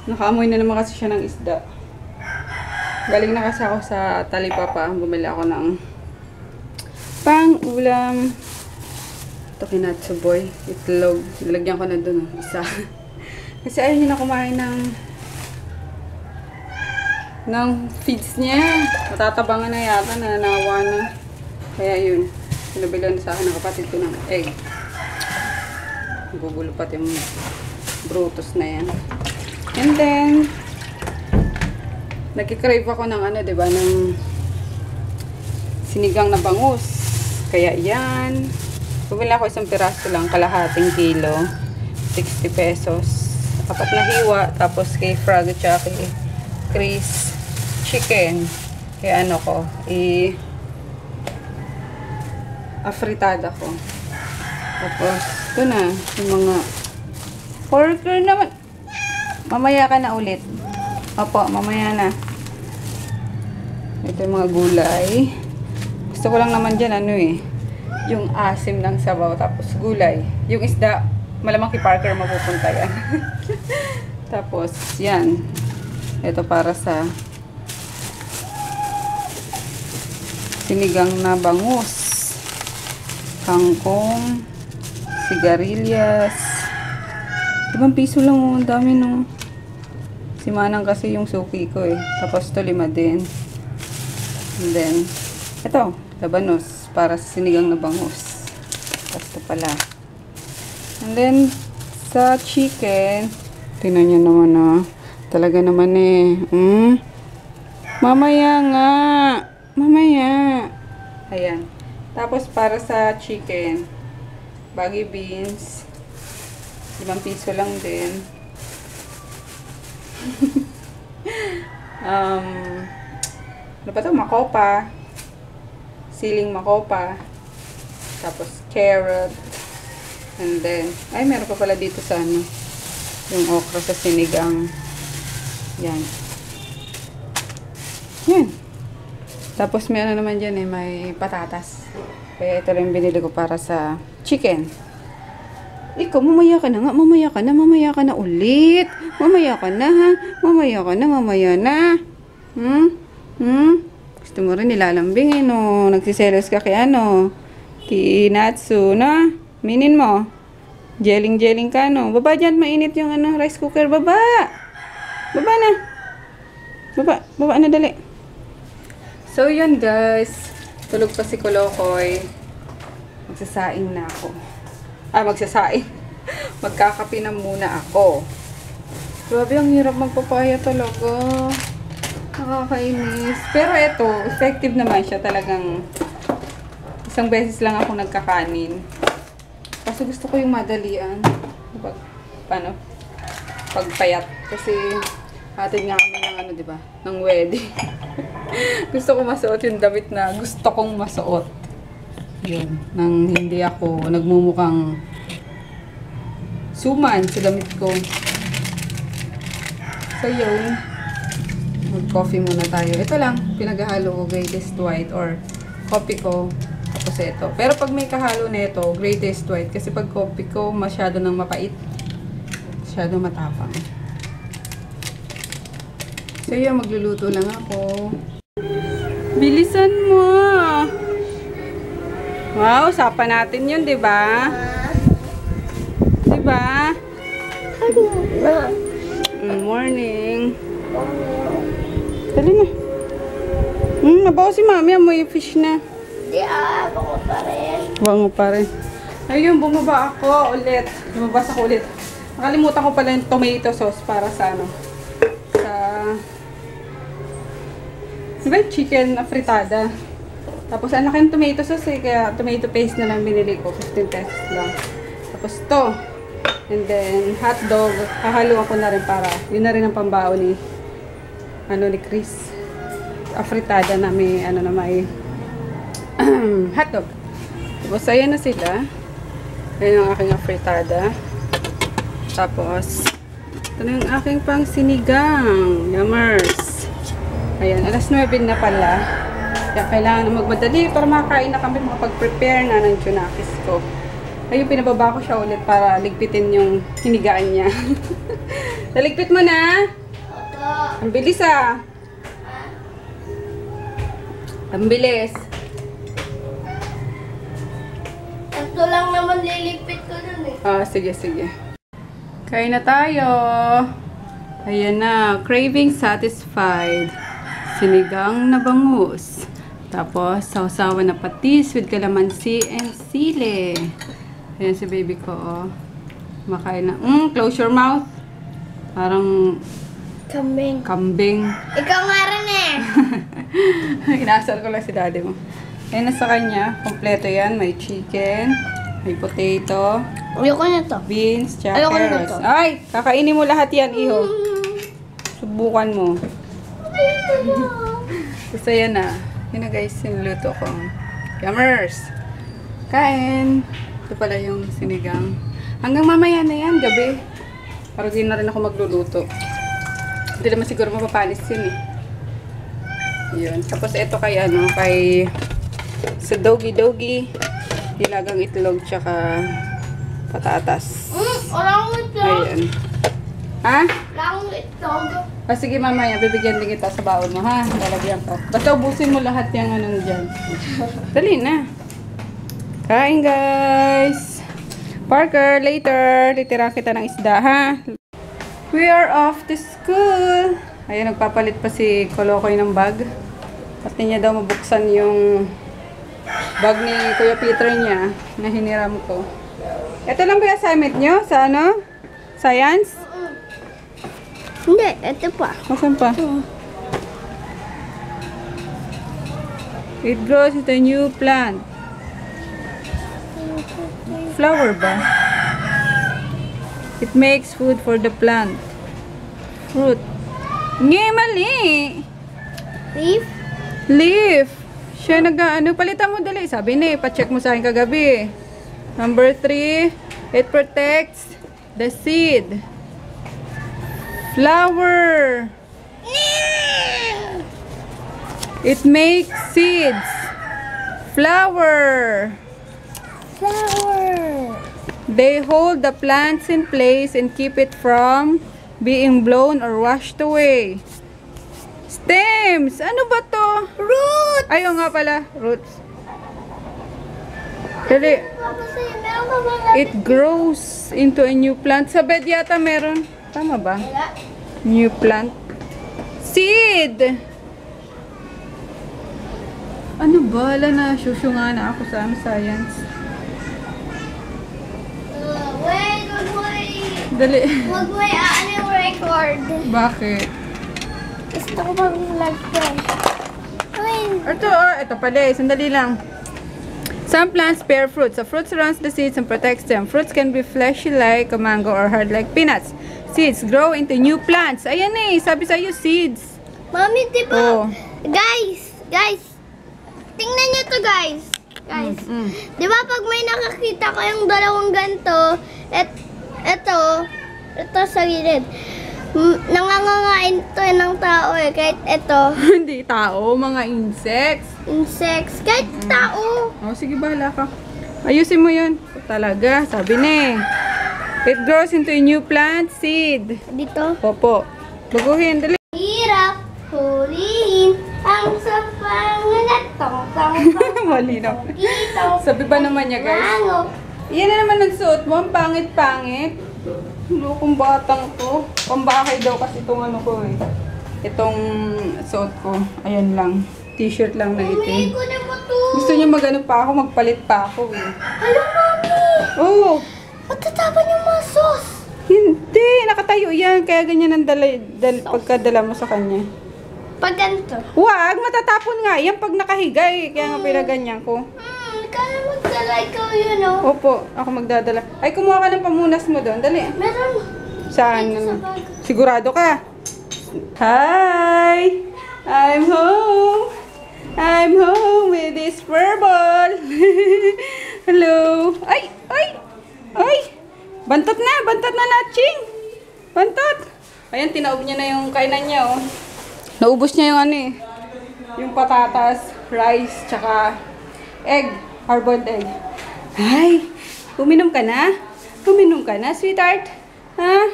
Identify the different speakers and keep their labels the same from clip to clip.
Speaker 1: Nakaamoy na naman kasi siya ng isda. Galing na kasi ako sa Talipapa. Bumili ako ng pang-ulam. Ito kinatsuboy. Itlog. Nilagyan ko na dun. Isa. Kasi ayaw niya na kumain ng feeds niya. Matatabangan na yata. Nananawa na. Kaya yun. Pinabilan sa akin ng kapatid ko ng egg. Gugulo pati yung brutus na yan. And then, nagkikrave ako ng ano, diba, ng sinigang na bangus. Kaya yan. Bumili ako isang piraso lang, kalahating kilo. 60 pesos. 4 na hiwa. Tapos kay Frog at kay Chris, chicken. Kaya ano ko, afritada ko. Tapos, ito na. Yung mga porker naman. Mamaya ka na ulit. Opo, mamaya na. Ito yung mga gulay. Gusto ko lang naman dyan, ano eh. Yung asim ng sabaw, tapos gulay. Yung isda, malamang kay Parker mapupunta yan. Tapos, yan. Ito para sa sinigang na bangus. Kangkong, sigarilyas. 5 piso lang, oh. Ang dami, no. Si Manang kasi yung suki ko, eh. Tapos ito 5 din. And then, ito, labanos. Para sa sinigang na bangus. Tapos ito pala. And then, sa chicken, tingnan nyo naman, ah. Talaga naman, eh. Mamaya nga. Mamaya. Ayan. Tapos, para sa chicken, baggy beans, 5 piso lang din. Ano pa ito? Makopa. Siling makopa. Tapos, carrot. And then, ay, meron pa pala dito sa ano, yung okra sa sinigang. Yan. Yan. Tapos may ano naman dyan eh, may patatas. Kaya ito lang binili ko para sa chicken. Ikaw, mamaya ka na nga, mamaya ka na ulit. Mamaya ka na ha, mamaya ka na, mamaya na. Gusto mo rin nilalambingin o, nagsiselos ka kay ano, Kinatsu na, minin mo. Jeling ka no. Baba dyan, mainit yung ano, rice cooker, baba. Baba na. Baba na dali. So, yun guys. Tulog pa si Kolokoy. Magsasaing na ako. Magsasaing. Magkakape na muna ako. Grabe, ang hirap magpapaya talaga. Nakakainis. Pero ito, effective naman siya. Talagang isang beses lang ako nagkakanin. Kasi gusto ko yung madalian. Pagpayat. Kasi hatid nga kami ng ano, diba? Ng wedding. Gusto ko masuot yung damit na gusto kong masuot. Yun. Nang hindi ako nagmumukhang suman sa damit ko. So yun. Mag-coffee muna tayo. Ito lang. Pinaghalo ko greatest white or coffee ko. Tapos ito. Pero pag may kahalo na ito, greatest white. Kasi pag coffee ko, masyado nang mapait. Masyado matapang. So yun, magluluto lang ako. Bilisan mo! Wow, usapan natin yun, diba? Diba? Morning. Dali na. Nabaw si mami, amoy yung fish na.
Speaker 2: Hindi bango pa rin.
Speaker 1: Bango pa rin. Ayun, bumaba ako ulit. Lumabas ako ulit. Nakalimutan ko pala yung tomato sauce para sa ano. Diba chicken afritada. Tapos ang laki ng tomato sauce eh, kaya tomato paste na lang binili ko. 15 pesos lang. Tapos to. And then hot dog. Hahaluan ko na rin para yun na rin ang pambao ni Chris. Afritada na may hot dog. Tapos ayan na sila. Ayan ang aking afritada. Tapos ito na yung aking pang sinigang. Yummers. Ayan, alas 9 na pala. Kaya kailangan na magmadali para makakain na kami, makapag-prepare na ng tsunakis ko. Ayun, pinababa ko siya ulit para ligpitin yung hinigaan niya. Taligpit mo na.
Speaker 2: Opo.
Speaker 1: Ang bilis ah. Ang bilis.
Speaker 2: Ito lang naman lilipit ko dun eh.
Speaker 1: Ah, sige, sige. Kain na tayo. Ayan na. Craving satisfied. Sinigang na bangus. Tapos, sausawa na patis with calamansi and sili. Ayan si baby ko, oh. Makain na. Close your mouth. Parang
Speaker 2: Kambing.
Speaker 1: kambing.
Speaker 2: Ikaw nga rin eh.
Speaker 1: Inasal ko lang si daddy mo. Ayan na sa kanya. Kompleto yan. May chicken. May potato.
Speaker 2: Ayoko na to.
Speaker 1: Beans, tsaka
Speaker 2: Ayoko na
Speaker 1: carrots.
Speaker 2: to.
Speaker 1: Ay! Kakainin mo lahat yan, iho. Subukan mo. Gusto yan na. Yun na guys, sinuluto ko. Yummers! Kain! Ito pala yung sinigang. Hanggang mamaya na yan, gabi. Parang di na rin ako magluluto. Hindi naman siguro mapapanis yun eh. Yun. Tapos ito kay ano, kay sa dogi-dogi. Nilagang itlog tsaka patatas.
Speaker 2: Walang itlog.
Speaker 1: Ayan. Ha?
Speaker 2: Walang itlog.
Speaker 1: Sige mamaya, bibigyan din kita sa baon mo ha. Lalagyan ko. Basta ubusin mo lahat yung ano dyan. Dali na. Kain guys. Parker, later. Titira kita ng isda ha. We are off to school. Ayan, nagpapalit pa si Kolokoy ng bag. Pati niya daw mabuksan yung bag ni Kuya Peter niya na hiniram ko. Ito lang ba yung assignment nyo? Sa ano? Science?
Speaker 2: Hindi, ito pa.
Speaker 1: Masan pa? It grows into a new plant. Flower ba? It makes food for the plant. Fruit. Nge, mali!
Speaker 2: Beef?
Speaker 1: Leaf. Siya ano, palitan mo dali. Sabi na eh, pa-check mo sa akin kagabi. Number 3, it protects the seed. Flower. It makes seeds. Flower.
Speaker 2: Flower.
Speaker 1: They hold the plants in place and keep it from being blown or washed away. Stems. Ano ba to?
Speaker 2: Root!
Speaker 1: Ayaw nga pala. Roots. Dali. It grows into a new plant. Sa bed yata meron. Tama ba? New plant. Seed! Ano ba? Wala na. Syusyo nga na ako sa science.
Speaker 2: Wait.
Speaker 1: Dali.
Speaker 2: Wag mo yung record.
Speaker 1: Bakit?
Speaker 2: Gusto ko mag-vlog ko.
Speaker 1: Ito pala eh. Sandali lang. Some plants bear fruits. The fruit surrounds the seeds and protects them. Fruits can be fleshy like a mango or hard like peanuts. Seeds grow into new plants. Ayan eh. Sabi sa'yo, seeds.
Speaker 2: Mami, di ba?
Speaker 1: Oh.
Speaker 2: Guys. Tingnan nyo to, guys. Di ba pag may nakakita kayong dalawang ganito, ito sa gilid. Nangangangain to ng tao eh. Kahit ito.
Speaker 1: Hindi tao. Mga insects.
Speaker 2: Insects. Kahit tao.
Speaker 1: Oh, sige, bahala ka. Ayusin mo yun. Talaga. Sabi na eh. It grows into a new plant seed.
Speaker 2: Dito.
Speaker 1: Opo. Baguhin. Dali.
Speaker 2: Hirap huliin ang sapangalat.
Speaker 1: Malinaw. Sabi ba naman niya, guys? Iyan na naman ang suot mo. Ang pangit-pangit. Lukong batang to. Pambahay daw kasi itong ano ko eh. Itong suot ko. Ayan lang. T-shirt lang na itim.
Speaker 2: ko na ba to?
Speaker 1: Gusto niya magano pa ako, magpalit pa ako eh.
Speaker 2: Hello, Mami!
Speaker 1: Oo.
Speaker 2: Matatapan yung mga sauce.
Speaker 1: Hindi. Nakatayo yan. Kaya ganyan ang pagkadala mo sa kanya.
Speaker 2: Pag ganito.
Speaker 1: Wag! Matatapon nga. Yan pag nakahiga eh. Kaya nga pinaganyan ko.
Speaker 2: Kaya magdala ikaw yun, oh.
Speaker 1: Opo. Ako magdadala. Ay, kumuha ka ng pamunas mo doon. Dali.
Speaker 2: Meron.
Speaker 1: Saan?
Speaker 2: Dito sa bag.
Speaker 1: Sigurado ka? Hi! I'm home! I'm home with this fur ball! Hello! Ay! Ay! Ay! Bantot na, Naching! Bantot! Ayan, tinaob niya na yung kainan niya, oh. Naubos niya yung ano eh. Yung patatas, rice, tsaka egg. Hard-boiled egg. Ay! Uminom ka na? Uminom ka na, sweetheart? Ha?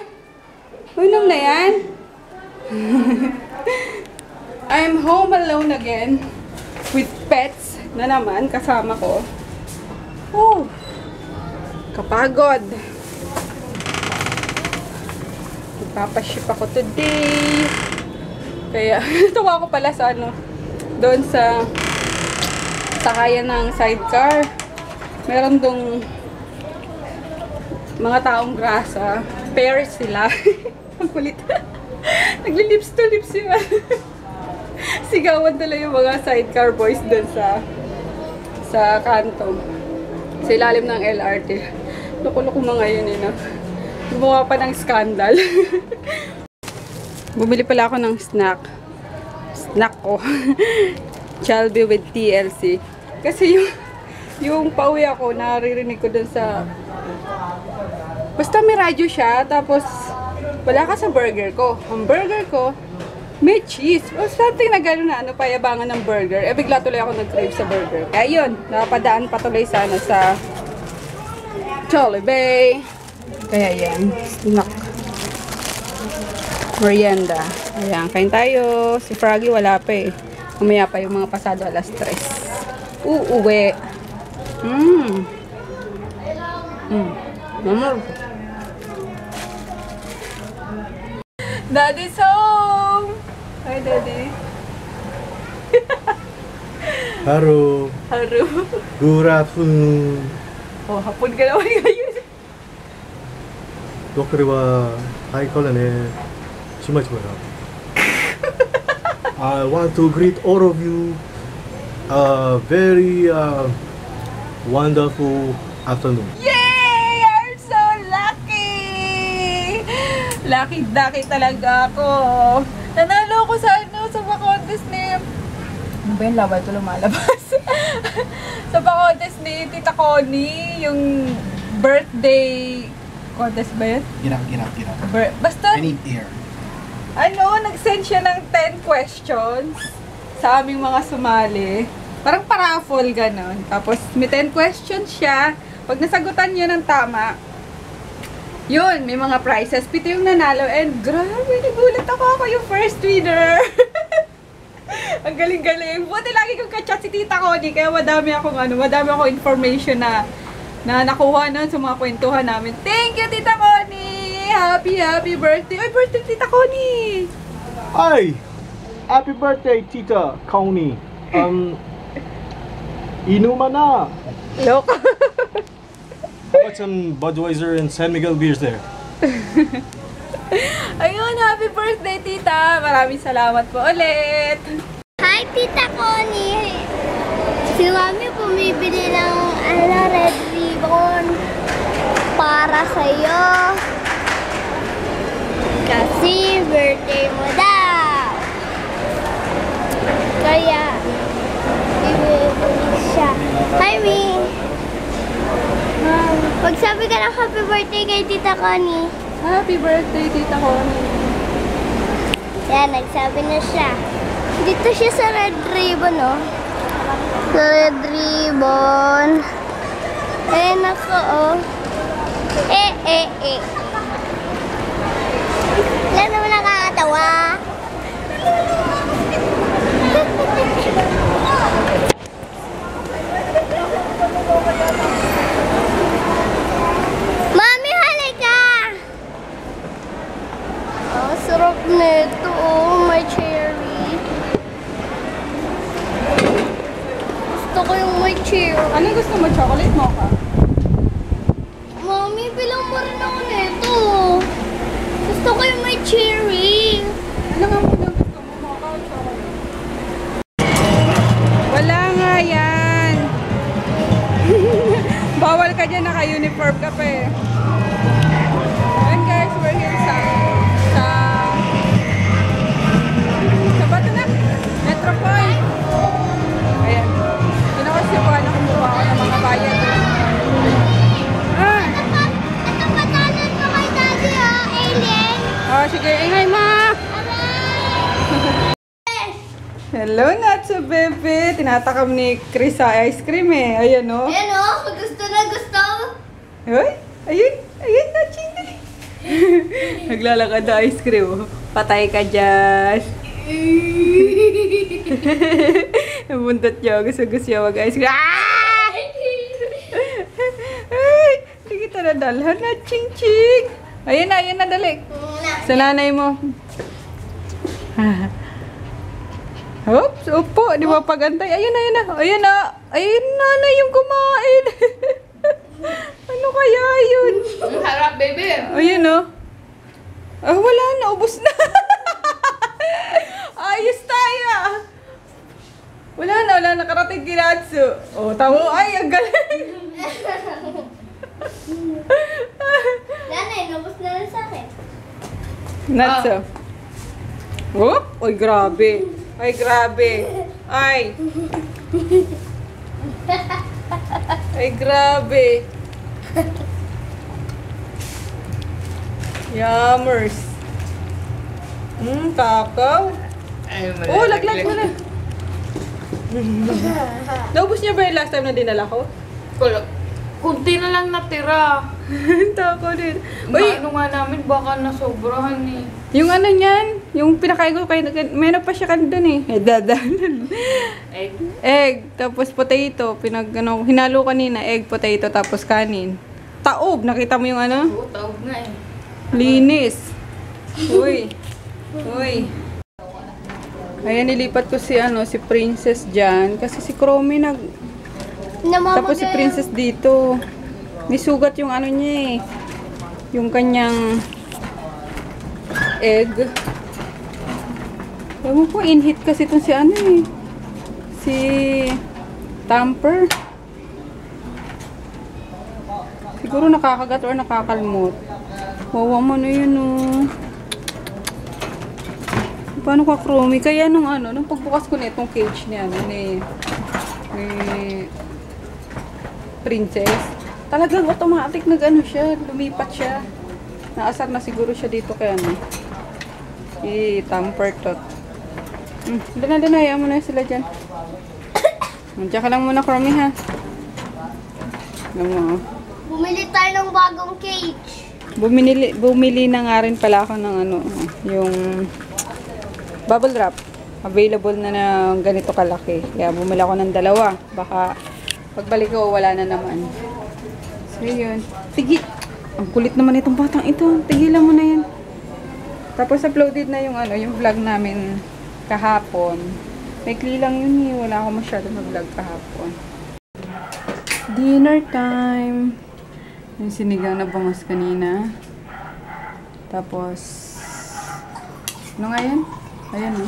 Speaker 1: Unom na yan? I'm home alone again. With pets na naman kasama ko. Oh, kapagod. Magpapaship ako today. Kaya, tawa ko pala sa ano, doon sa sakayan ng sidecar. Meron dong mga taong grasa. Pairs sila. Ang kulit. Nagli-lips to lips yun. Sigawan tala yung mga sidecar boys doon sa kanto. Sa ilalim ng LRT. Loko-loko mga yun eh, no? Gumawa pa ng scandal. Bumili pala ako ng snack. Snack ko. Chalby with TLC. Kasi yung pauwi ako, naririnig ko dun sa... Basta may radyo siya, tapos wala ka sa burger ko. Ang burger ko, may cheese. O something na gano'n na, ano, payabangan ng burger. Eh, bigla tuloy ako nag-crave sa burger. Kaya yun, napadaan pa tuloy sa, ano, sa Jollibee. Kaya yan, snack. Merienda. Ayan, kain tayo. Si Froggy wala pa eh. Umaya pa yung mga pasado alas 3. Uuwi. Daddy's home! Hi, Daddy.
Speaker 3: Hello.
Speaker 1: Hello.
Speaker 3: Good afternoon.
Speaker 1: Oh, hapon ka naman ngayon.
Speaker 3: どこではハイコラね。しまちまよ。I want to greet all of you a very wonderful afternoon.
Speaker 1: Yay! I'm so lucky! Lucky-ducky talaga ako. Nanalo ko sa ano, sa pa-contest ni... Ano ba yung laway ito lumalabas? Sa pa-contest ni Tita Connie, yung birthday contest ba yun?
Speaker 4: Get up.
Speaker 1: Basta,
Speaker 4: I need air.
Speaker 1: ano, nag-send siya ng 10 questions sa aming mga sumali. Parang paraffle, ganon. Tapos, may 10 questions siya. Pag nasagutan niyo ng tama, yun, may mga prizes. Pito yung nanalo. And, grabe, nagulat ako yung first winner. Ang galing-galing. Buti lagi kong kachat si Tita Connie. Kaya madami akong information na nakuha nun sa mga kwentuhan namin. Thank you, Tita Connie! Happy birthday! Ay, birthday, Tita Connie!
Speaker 3: Hi! Happy birthday, Tita Connie. Inuman na.
Speaker 1: Look!
Speaker 3: How about some Budweiser and San Miguel beers there?
Speaker 1: Ayun, happy birthday, Tita! Maraming salamat po ulit!
Speaker 2: Hi, Tita Connie! Si Mami bumibili ng red ribbon para sa'yo. Kasi birthday mo daw. Kaya, bibili siya. Hi, Mi! Magsabi ka ng happy birthday kay Tita Connie.
Speaker 1: Happy birthday, Tita Connie!
Speaker 2: Yan, nagsabi na siya. Dito siya sa red ribbon, oh. Sa red ribbon. Eh, nako, oh. Wala naman nakakatawa. Mami, halika! Oh, sarap nito, oh. May cherry. Gusto ko yung may cherry.
Speaker 1: Ano gusto mo? Chocolate mocha?
Speaker 2: Mami, bilang mo rin ako nito. Gusto ko yung may cherry.
Speaker 1: Ano nga muna gusto mo? Mocha o chocolate? Wala nga yan! Bawal ka dyan, naka-uniform ka pa eh. And guys, we're here sa bato na? Metropoint. Ayan. Yun ako si Juan, kumuha ako ng mga bayan. Ah!
Speaker 2: Ito patalan ko kay Daddy, oh, alien.
Speaker 1: Oh, sige. Ingay, ma! Hello, Natsu Bebe. Tinatakam ni Chris sa ice cream eh. Ayan o.
Speaker 2: Ayan, oh, gusto na gusto.
Speaker 1: Uy, ayun. Ayun, Natsu. Naglalakad na ice cream. Patay ka dyan. Buntot niya. Gusto niya mag-ice cream. Ah! Ay! Hindi kita nadalhan na. Ching-ching. Ayun na, dali. Sa nanay mo. Oops, upo. Di ba pagantay? Ayun na. Ayun na yung kumain. Ano kaya yun?
Speaker 4: Ang harap, baby.
Speaker 1: Ayun o. Ah, wala na. Ubus na. Ayos tayo. Wala na. Nakarating kinatsu. Oh, tamo. Ay, ang galing.
Speaker 2: Nanay, nabos na rin sa akin.
Speaker 1: Natsu. Oh, ay, grabe. Ay, grabe. Ay. Ay, grabe. Yummers. Kakao.
Speaker 4: Ay,
Speaker 1: Oh, laglag mo na. Naubos niya ba yung last time na dinala ko?
Speaker 4: Kunti na lang natira.
Speaker 1: Tako din.
Speaker 4: Uy,
Speaker 1: Uy,
Speaker 4: ano nga namin, baka nasobrahan eh.
Speaker 1: yung ano niyan, yung pinakain ko kayo, meron pa siya doon eh.
Speaker 4: Egg.
Speaker 1: Egg, tapos potato, hinalo kanina, egg, potato, tapos kanin. Taob, nakita mo yung ano?
Speaker 4: Oo, tawag nga eh.
Speaker 1: Linis. Uy. Ayan, nilipat ko si Princess dyan. Kasi si Chromie tapos si Princess dito. May sugat yung ano niya eh. Yung kanyang egg. Ewan ko, in-hit kasi itong si si tamper. Siguro nakakagat or nakakalmot. Wawa mo na yun oh. Paano ka, Chromie? Kaya nung pagbukas ko na itong cage ni Princess, talagang automatic siya, lumipat siya. Naasar na siguro siya dito kaya i-tamper tot. Doon na, hayaan mo na sila dyan. Diyan ka lang muna, Chromie, ha? Alam mo,
Speaker 2: Bumili tayo ng bagong cage.
Speaker 1: Bumili na nga rin pala ako ng yung bubble wrap. Available na ganito kalaki. Kaya bumili ako ng dalawa. Baka pagbalik ko, wala na naman. So, yun. Ang kulit naman itong batang ito. Tigilan mo na yan. Tapos uploaded na yung yung vlog namin kahapon. Maikli lang yun eh. Wala ako masyado na vlog kahapon. Dinner time. Yung sinigang na bangus kanina. Tapos, ano nga yan? Ayan o.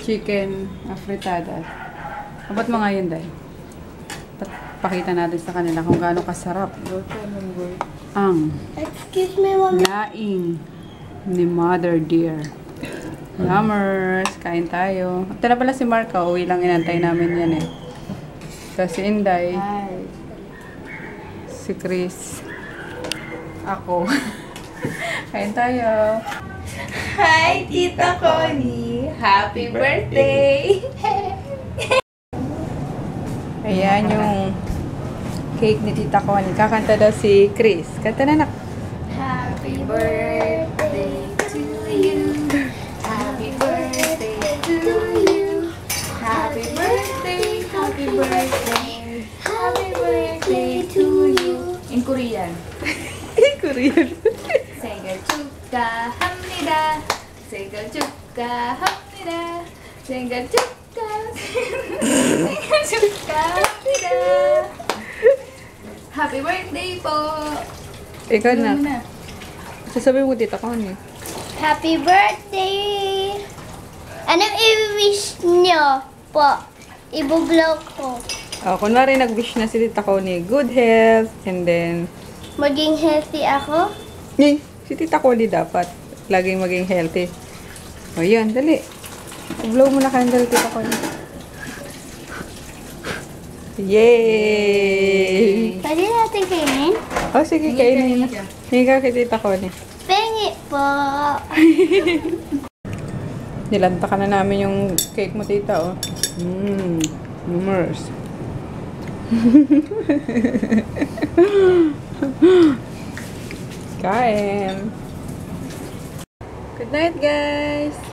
Speaker 1: Chicken afritada. Apat mo nga yun, Day. Pakita natin sa kanila kung gaano kasarap ang
Speaker 2: Excuse me, Mami.
Speaker 1: laing ni Mother Dear. Yummers! Kain tayo. Ito na pala si Marka. Uwi lang inantay namin yan eh. Kasi Inday. Si Chris. Ako. Kain tayo.
Speaker 4: Hi, Tita Connie! Happy birthday!
Speaker 1: Ayan yung cake ni Tita Connie. Kakanta daw si Chris. Kanta na nak.
Speaker 4: Happy birthday to you. Happy birthday to you. Happy birthday, happy birthday. Happy birthday to you. In Korean.
Speaker 1: Korean.
Speaker 4: 생일 축하합니다. 생일 축하합니다. 생일 축하합니다. Happy birthday po.
Speaker 1: Ikaw na.
Speaker 4: Ano na?
Speaker 1: Sasabihin mo Tita Connie.
Speaker 2: Happy birthday! Anong i-wish nyo po? Ibu-blow ko.
Speaker 1: Oh, kunwari nag-wish na si Tita Connie. Good health. And then,
Speaker 2: Maging healthy ako?
Speaker 1: si Tita Connie dapat laging maging healthy. O yun, dali. Blow mo na candle, Tita Connie. Yay!
Speaker 2: Pwede natin kainin?
Speaker 1: Oh, sige, kainin na. Higa kay Tita Connie.
Speaker 2: Pengi po.
Speaker 1: Nilanta ka na namin yung cake mo, Tita, oh. Numbers. Kain. Good night, guys.